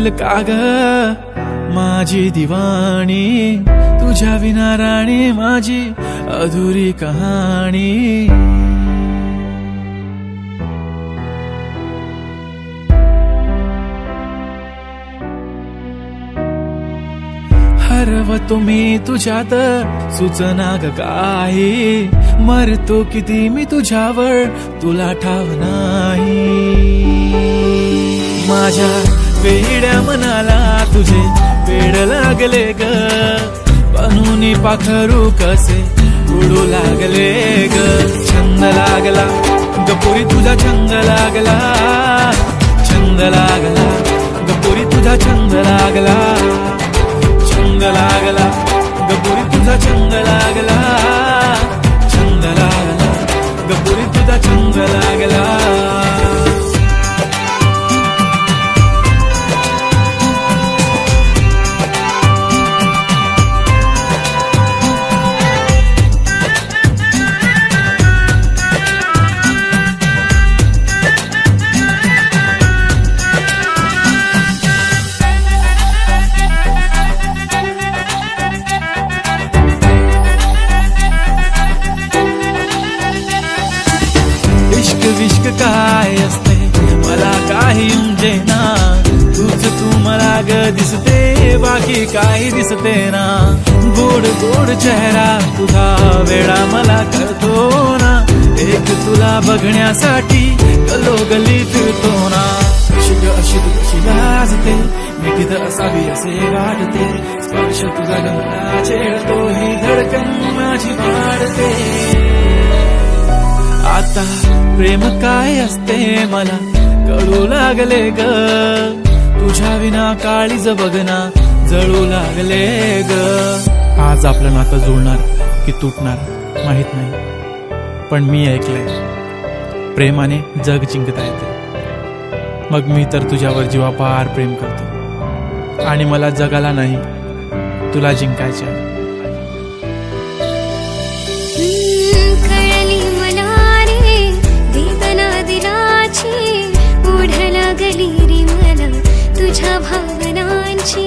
होईल का ग माझी दिवाणी, तुझ्या विना राणी माझी अधुरी कहाणी. हरवतो मी तुझ्यात सुचना ग काही, मरतो किती मी तुझ्यावर तुला ठाव नाही. माझ्या वेड्या मनाला तुझे वेड लागले ग, बनून पाखरू कसे उडू लागले ग. छंद लागला गपुरी तुझा छंद लागला, छंद लागला गपुरी तुझा छंद लागला, छंद लागला गपुरी तुझा छंद लागला, छंद लागला गपुरी तुझा छंद लागला. विश्क काय असते मला काही उमजेना, तूच तू मला ग दिसते बाकी काही दिसते ना. गोड गोड चेहरा तुझा वेडा मला करतो ना, एक तुला बघण्यासाठी गलोगली फिरतो ना. अशी ग अशी तू कशी लाजते, मिठीत असावी असे वाटते, स्पर्श तुझा गमला छेडतो, ही धडकन माझी वाढते. आता प्रेम काय असते मला कळू लागले ग, तुझ्या विना काळीज बघना जळू लागले ग. आज आपलं नातं जुळणार की तुटणार माहित नाही, पण मी ऐकलंय प्रेमाने जग जिंकता येते. मग मी तर तुझ्यावर जीवापार प्रेम करतो आणि मला जगाला नाही तुला जिंकायचे आहे. ओढ लागली रे मला तुझ्या भावनांची.